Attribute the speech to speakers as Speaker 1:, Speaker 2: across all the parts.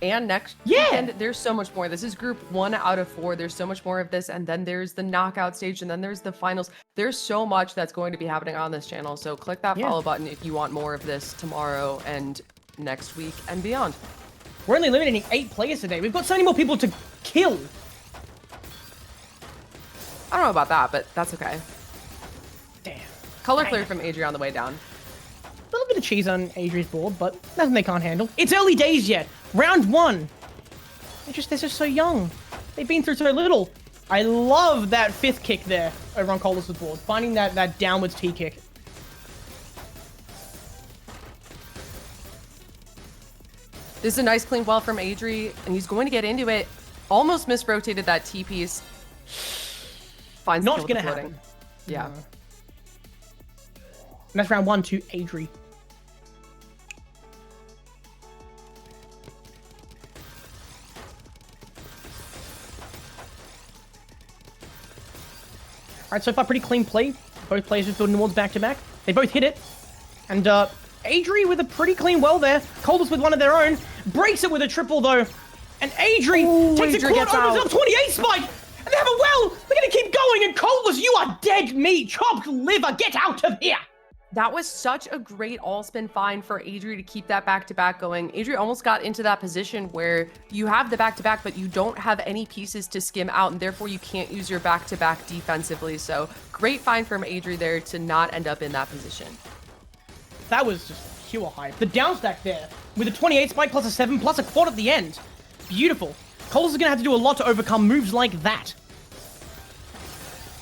Speaker 1: and next weekend, there's so much more. This is group 1 out of 4. There's so much more of this, and then there's the knockout stage, and then there's the finals. There's so much that's going to be happening on this channel, so click that follow button if you want more of this tomorrow and next week and beyond.
Speaker 2: We're only eliminating 8 players today. We've got so many more people to kill.
Speaker 1: I don't know about that, but that's okay.
Speaker 2: Damn.
Speaker 1: Color clear from Adri on the way down.
Speaker 2: A little bit of cheese on Adri's board, but nothing they can't handle. It's early days yet. Round 1. They're just so young. They've been through so little. I love that 5th kick there over on COLDLESS' board. Finding that downwards T kick.
Speaker 1: This is a nice clean well from Adri, and he's going to get into it. Almost misrotated that T piece. Finds
Speaker 2: not gonna happen.
Speaker 1: Yeah.
Speaker 2: And that's round 1 to Adri. Alright, so far pretty clean play. Both players just building towards back-to-back. They both hit it. And Adri with a pretty clean well there. COLDLESS with one of their own. Breaks it with a triple though. And Adri takes a quad, opens up 28 spike. And they have a well. They're going to keep going. And COLDLESS, you are dead meat. Chopped liver. Get out of here.
Speaker 1: That was such a great all-spin find for Adri to keep that back-to-back going. Adri almost got into that position where you have the back-to-back, but you don't have any pieces to skim out, and therefore you can't use your back-to-back defensively. So great find from Adri there to not end up in that position.
Speaker 2: That was just pure hype. The down stack there with a 28 spike plus a 7 plus a quad at the end. Beautiful. COLDLESS is going to have to do a lot to overcome moves like that.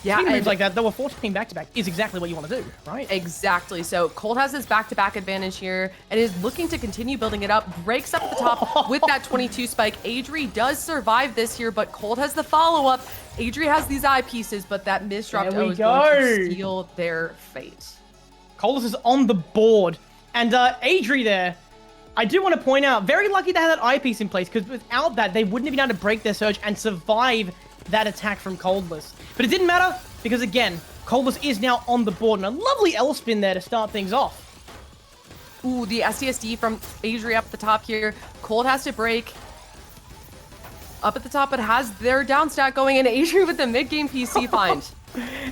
Speaker 1: Yeah,
Speaker 2: moves like that, though a 14 back-to-back is exactly what you want to do, right?
Speaker 1: Exactly. So Cold has his back-to-back advantage here and is looking to continue building it up. Breaks up the top with that 22 spike. Adri does survive this here, but Cold has the follow-up. Adri has these eye pieces, but that misdropped O is going to steal their fate.
Speaker 2: COLDLESS is on the board. And Adri there, I do want to point out, very lucky to have that eyepiece in place, because without that, they wouldn't have been able to break their surge and survive that attack from COLDLESS. But it didn't matter, because again, COLDLESS is now on the board, and a lovely L spin there to start things off.
Speaker 1: Ooh, the SDSD from Adri up the top here. Cold has to break. Up at the top, but has their down stack going, and Adri with the mid-game PC find.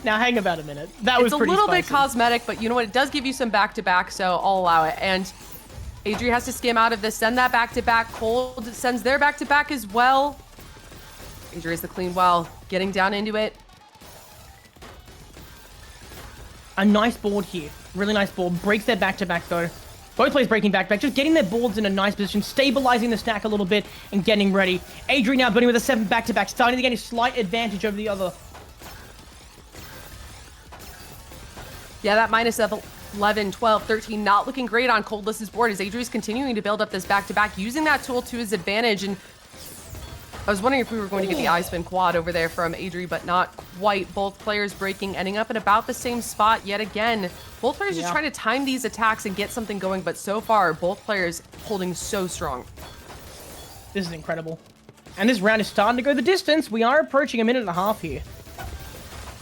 Speaker 2: Now, hang about a minute. That was pretty
Speaker 1: It's a little
Speaker 2: spicy.
Speaker 1: bit cosmetic, but you know what? It does give you some back-to-back, so I'll allow it. And Adri has to skim out of this, send that back-to-back. Cold sends their back-to-back as well. Adri is the clean well, getting down into it.
Speaker 2: A nice board here. Really nice board. Breaks their back-to-back, though. Both players breaking back-to-back, just getting their boards in a nice position, stabilizing the stack a little bit, and getting ready. Adri now building with a 7 back-to-back, starting to get a slight advantage over the other.
Speaker 1: Yeah, that minus 11, 12, 13, not looking great on COLDLESS' board as Adri's continuing to build up this back-to-back, using that tool to his advantage. And I was wondering if we were going to get the I-spin quad over there from Adri, but not quite. Both players breaking, ending up in about the same spot yet again. Both players just trying to time these attacks and get something going, but so far, both players holding so strong.
Speaker 2: This is incredible. And this round is starting to go the distance. We are approaching a minute and a half here.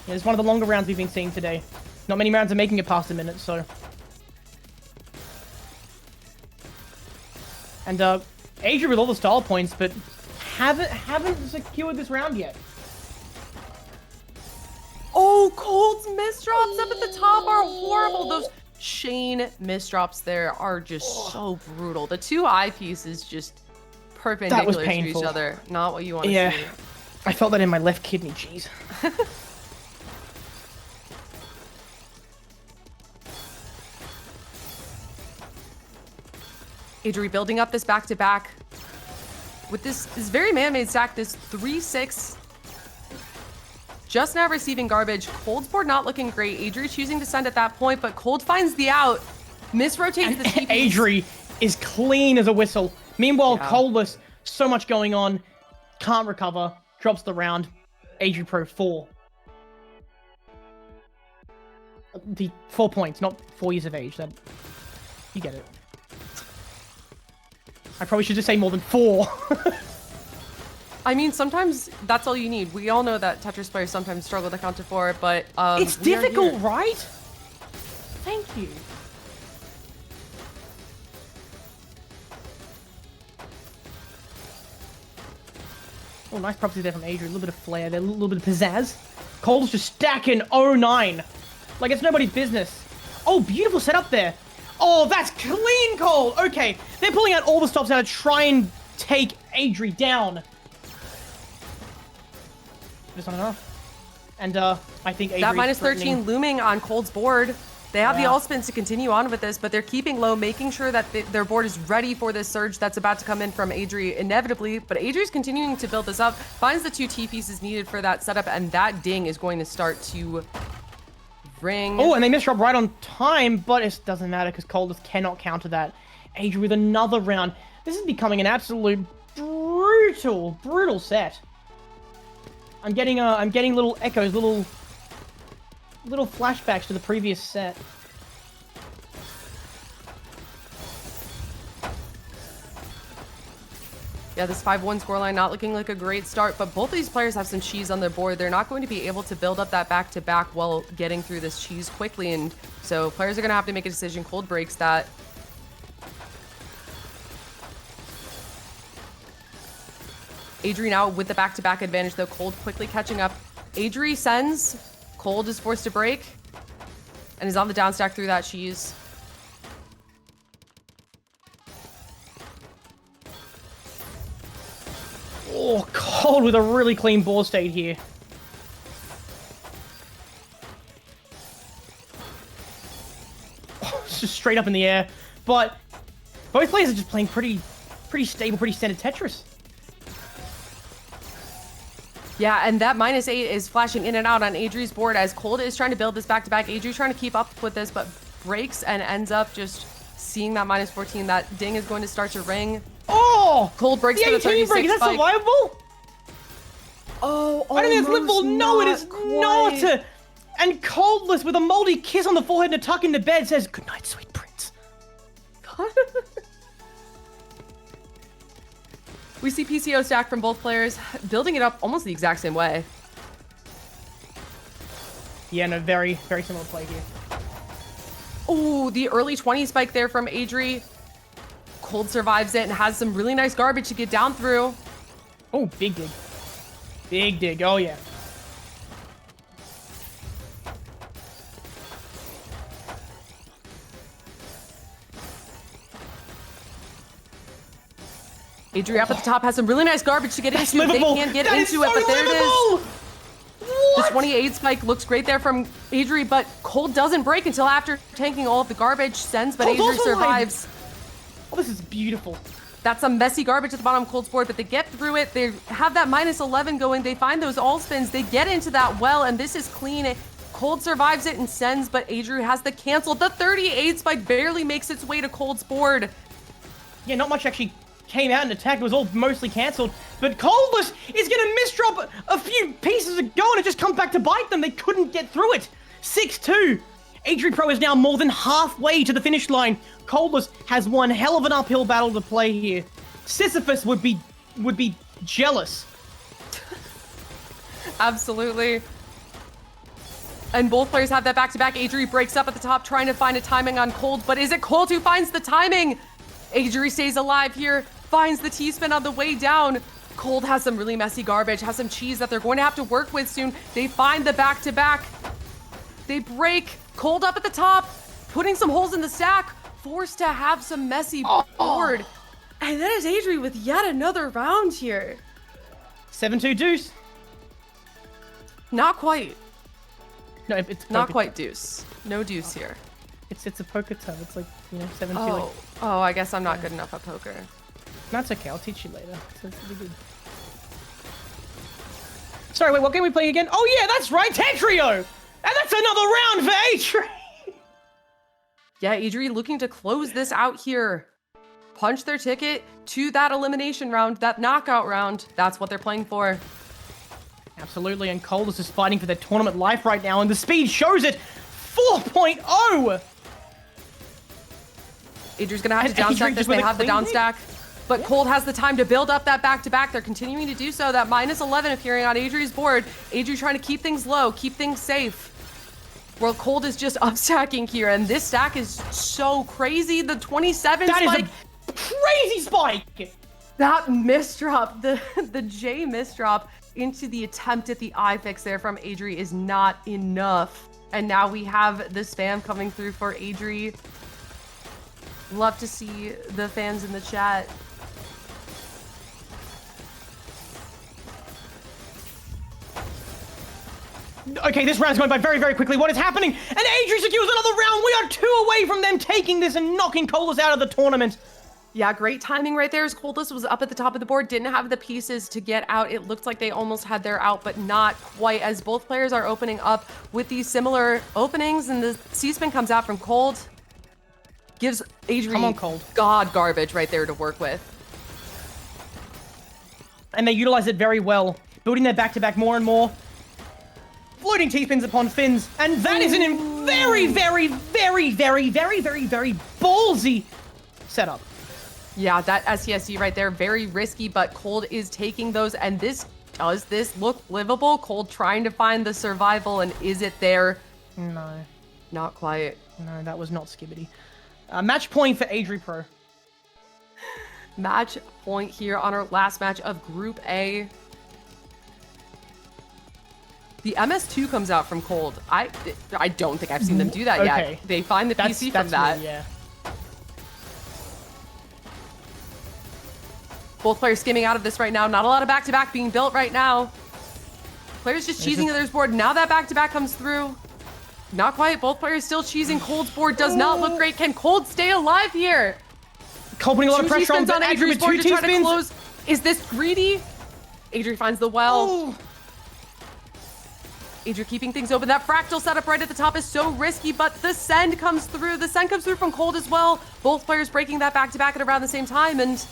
Speaker 2: Yeah, it's one of the longer rounds we've been seeing today. Not many rounds are making it past a minute, so... And, Adri with all the style points, but haven't secured this round yet.
Speaker 1: Oh, Cold's misdrops up at the top are horrible. Those Shane misdrops there are just so brutal. The two eyepieces just perpendicular to each other. Not what you want to see.
Speaker 2: I felt that in my left kidney, jeez.
Speaker 1: Adri building up this back-to-back. With this very man-made stack, this 3-6. Just now receiving garbage. Cold's board not looking great. Adri choosing to send at that point, but Cold finds the out. Misrotates the TP.
Speaker 2: Adri is clean as a whistle. Meanwhile, COLDLESS, so much going on. Can't recover. Drops the round. ADRIPRO 4. The 4 points, not 4 years of age. That you get it. I probably should just say more than 4.
Speaker 1: I mean, sometimes that's all you need. We all know that Tetris players sometimes struggle to count to 4, but
Speaker 2: it's difficult, right? Thank you. Oh, nice property there from Adri. A little bit of flair there, a little bit of pizzazz. Cold's just stacking 09. Like it's nobody's business. Oh, beautiful setup there. Oh, that's clean, Cold. Okay, they're pulling out all the stops now to try and take Adri down. Just not enough. And I think Adri's
Speaker 1: that minus 13 looming on Cold's board. They have the all spins to continue on with this, but they're keeping low, making sure that their board is ready for this surge that's about to come in from Adri inevitably. But Adri's continuing to build this up, finds the 2 T pieces needed for that setup, and that ding is going to start to ring.
Speaker 2: Oh, and they misdrop right on time, but it doesn't matter because Coldless cannot counter that. Adri with another round. This is becoming an absolute brutal set. I'm getting little echoes, little flashbacks to the previous set.
Speaker 1: Yeah, this 5-1 scoreline not looking like a great start, but both of these players have some cheese on their board. They're not going to be able to build up that back-to-back while getting through this cheese quickly, and so players are going to have to make a decision. Cold breaks that. Adri now with the back-to-back advantage, though. Cold quickly catching up. Adri sends. Cold is forced to break and is on the down stack through that cheese.
Speaker 2: Oh, Cold with a really clean ball state here. Oh, it's just straight up in the air. But both players are just playing pretty stable, pretty standard Tetris.
Speaker 1: Yeah, and that -8 is flashing in and out on Adri's board as Cold is trying to build this back-to-back. Adri's trying to keep up with this, but breaks and ends up just seeing that -14. That ding is going to start to ring.
Speaker 2: Oh!
Speaker 1: Cold breaks for the 36
Speaker 2: break. Is that
Speaker 1: spike.
Speaker 2: survivable?
Speaker 1: Oh,
Speaker 2: I don't think it's livable. No, it is
Speaker 1: quite.
Speaker 2: not. And Coldless with a moldy kiss on the forehead and a tuck into bed says, "Good night, sweet prince."
Speaker 1: We see PCO stack from both players, building it up almost the exact same way.
Speaker 2: Yeah, no, very similar play here.
Speaker 1: Oh, the early 20 spike there from Adri. Cold survives it and has some really nice garbage to get down through.
Speaker 2: Oh, big dig. Big dig, oh yeah.
Speaker 1: Adri up at the top has some really nice garbage to get into.
Speaker 2: Livable.
Speaker 1: They can't get
Speaker 2: That
Speaker 1: into
Speaker 2: is
Speaker 1: it,
Speaker 2: so
Speaker 1: but there
Speaker 2: livable.
Speaker 1: it is. The 28 spike looks great there from Adri, but Cold doesn't break until after tanking all of the garbage. Sends, but
Speaker 2: Cold's
Speaker 1: Adri
Speaker 2: also
Speaker 1: survives.
Speaker 2: Oh, this is beautiful.
Speaker 1: That's some messy garbage at the bottom of Cold's board, but they get through it. They have that -11 going. They find those all spins. They get into that well, and this is clean. Cold survives it and sends, but Adri has the cancel. The 38 spike barely makes its way to Cold's board.
Speaker 2: Yeah, not much actually came out and attacked. It was all mostly cancelled. But Coldless is going to misdrop a few pieces ago and it just comes back to bite them. They couldn't get through it. 6-2. ADRIPRO is now more than halfway to the finish line. Coldless has one hell of an uphill battle to play here. Sisyphus would be jealous.
Speaker 1: Absolutely. And both players have that back-to-back. Adri breaks up at the top, trying to find a timing on Cold, but is it Cold who finds the timing? Adri stays alive here, finds the T-spin on the way down. Cold has some really messy garbage, has some cheese that they're going to have to work with soon. They find the back-to-back. They break. Cold up at the top, putting some holes in the stack, forced to have some messy board. And that is Adri with yet another round here.
Speaker 2: 7-2 deuce.
Speaker 1: Not quite.
Speaker 2: No, it's
Speaker 1: Not
Speaker 2: poker.
Speaker 1: quite deuce. No deuce here.
Speaker 2: It's a poker tub. It's like, 7-2.
Speaker 1: Oh, I guess I'm not good enough at poker.
Speaker 2: That's okay. I'll teach you later. It's good. Sorry, wait, what game we playing again? Oh yeah, that's right, Tetrio! And that's another round for Adri!
Speaker 1: Yeah, Adri looking to close this out here. Punch their ticket to that elimination round, that knockout round. That's what they're playing for.
Speaker 2: Absolutely, and Coldless is fighting for their tournament life right now, and the speed shows it. 4.0!
Speaker 1: Adri's gonna have to
Speaker 2: And
Speaker 1: down
Speaker 2: Adri
Speaker 1: stack this.
Speaker 2: just with
Speaker 1: They
Speaker 2: a
Speaker 1: have the
Speaker 2: clean
Speaker 1: down
Speaker 2: hit.
Speaker 1: stack. But Cold has the time to build up that back-to-back. They're continuing to do so. That -11 appearing on Adri's board. Adri trying to keep things low, keep things safe. While Cold is just up-stacking here, and this stack is so crazy. The 27
Speaker 2: That
Speaker 1: spike.
Speaker 2: is a crazy spike!
Speaker 1: That misdrop, the J misdrop into the attempt at the I fix there from Adri is not enough. And now we have the spam coming through for Adri. Love to see the fans in the chat.
Speaker 2: Okay, this round's going by very, very quickly. What is happening? And Adri secures another round. We are 2 away from them taking this and knocking COLDLESS out of the tournament.
Speaker 1: Yeah, great timing right there as COLDLESS was up at the top of the board, didn't have the pieces to get out. It looked like they almost had their out, but not quite, as both players are opening up with these similar openings, and the C-spin comes out from Cold. Gives Adri
Speaker 2: Come on, Cold.
Speaker 1: God garbage right there to work with.
Speaker 2: And they utilize it very well, building their back-to-back more and more. Floating T-spins upon fins, and that is an very, very, very, very, very, very, very ballsy setup.
Speaker 1: Yeah, that STSD right there, very risky, but Cold is taking those, and does this look livable? Cold trying to find the survival, and is it there?
Speaker 2: No.
Speaker 1: Not quite.
Speaker 2: No, that was not Skibbity. Match point for ADRIPRO.
Speaker 1: Match point here on our last match of Group A. The MS2 comes out from Cold. I don't think I've seen them do that yet. They find the PC from that.
Speaker 2: Me, yeah.
Speaker 1: Both players skimming out of this right now. Not a lot of back-to-back being built right now. Players just cheesing the other's board. Now that back-to-back comes through. Not quite. Both players still cheesing. Cold's board does not look great. Can Cold stay alive here?
Speaker 2: Cold putting a lot of pressure on
Speaker 1: Adri
Speaker 2: with 2 T-spins.
Speaker 1: Is this greedy? Adri finds the well. Adri keeping things open. That fractal setup right at the top is so risky, but the send comes through. The send comes through from Cold as well. Both players breaking that back-to-back at around the same time, and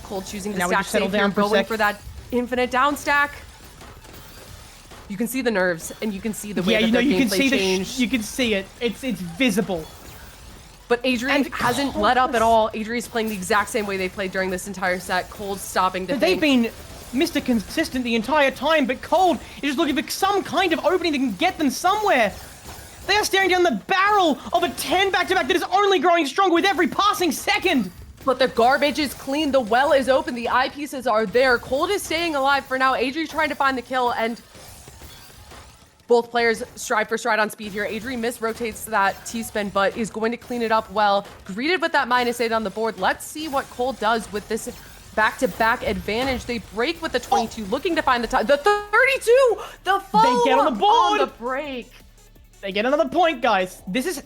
Speaker 1: Cold choosing to stack safe here, going for that infinite down stack. You can see the nerves, and you can see the way that their gameplay changed.
Speaker 2: You can see it. It's visible.
Speaker 1: But Adri hasn't let up at all. Adri's playing the exact same way they played during this entire set. Cold stopping to think.
Speaker 2: They've been Mr. Consistent the entire time, but Cold is just looking for some kind of opening that can get them somewhere. They are staring down the barrel of a 10 back-to-back that is only growing stronger with every passing second.
Speaker 1: But the garbage is clean. The well is open. The eyepieces are there. Cold is staying alive for now. Adri trying to find the kill, and both players stride for stride on speed here. Adri misrotates that T-spin, but is going to clean it up well. Greeted with that -8 on the board. Let's see what Cold does with this back-to-back advantage. They break with the 22, looking to find the time. The 32! The follow-up
Speaker 2: they get on the board!
Speaker 1: On the break.
Speaker 2: They get another point, guys. This is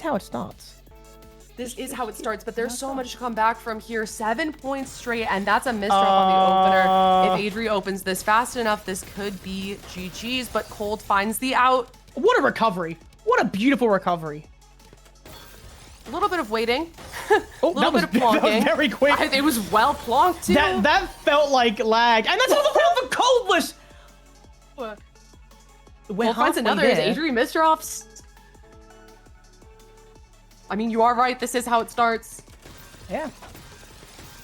Speaker 2: how it starts.
Speaker 1: This is how it starts, but there's so much to come back from here. 7 points straight, and that's a misdrop on the opener. If Adri opens this fast enough, this could be GG's, but Cold finds the out.
Speaker 2: What a recovery. What a beautiful recovery.
Speaker 1: A little bit of waiting.
Speaker 2: Oh,
Speaker 1: a little bit of plonking.
Speaker 2: That was very quick.
Speaker 1: It was well plonked, too.
Speaker 2: That felt like lag. And that's another round for COLDLESS!
Speaker 1: Well, finds another as Adri misdrops. I mean, you are right. This is how it starts.
Speaker 2: Yeah.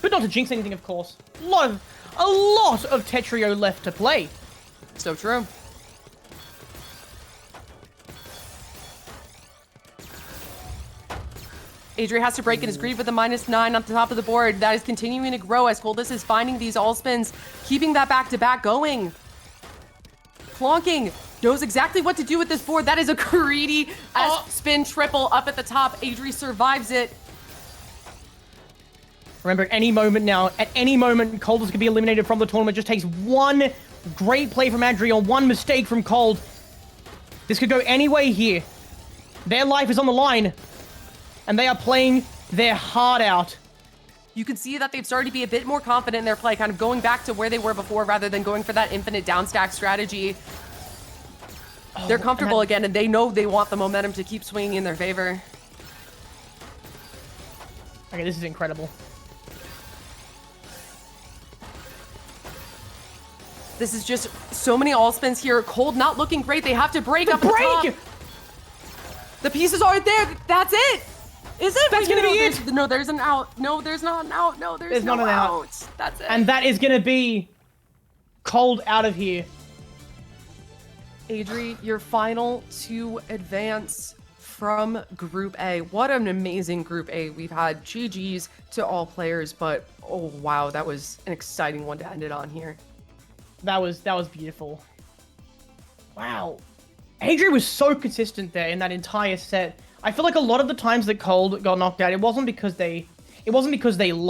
Speaker 2: But not to jinx anything, of course. A lot of Tetrio left to play.
Speaker 1: So true. Adri has to break in his greed with a -9 on the top of the board. That is continuing to grow as COLDLESS is finding these all spins, keeping that back-to-back going. Plonking. Knows exactly what to do with this board. That is a greedy spin triple up at the top. Adri survives it.
Speaker 2: Remember, at any moment now, at any moment, COLDLESS could be eliminated from the tournament. Just takes one great play from Adri or one mistake from Cold. This could go any way here. Their life is on the line, and they are playing their heart out.
Speaker 1: You can see that they've started to be a bit more confident in their play, kind of going back to where they were before rather than going for that infinite downstack strategy. They're comfortable again, and they know they want the momentum to keep swinging in their favor.
Speaker 2: Okay, this is incredible.
Speaker 1: This is just so many all spins here. Cold not looking great. They have to break up the top. The pieces are there. That's it. Is it?
Speaker 2: That's gonna be it.
Speaker 1: No, there's an out. No, there's not an out. No, there's no
Speaker 2: not an
Speaker 1: out. That's it.
Speaker 2: And that is gonna be Cold out of here.
Speaker 1: Adri, your final to advance from Group A. What an amazing Group A. We've had GGs to all players, but oh wow, that was an exciting one to end it on here.
Speaker 2: That was beautiful. Wow. Adri was so consistent there in that entire set. I feel like a lot of the times that Cold got knocked out, it wasn't because they lost.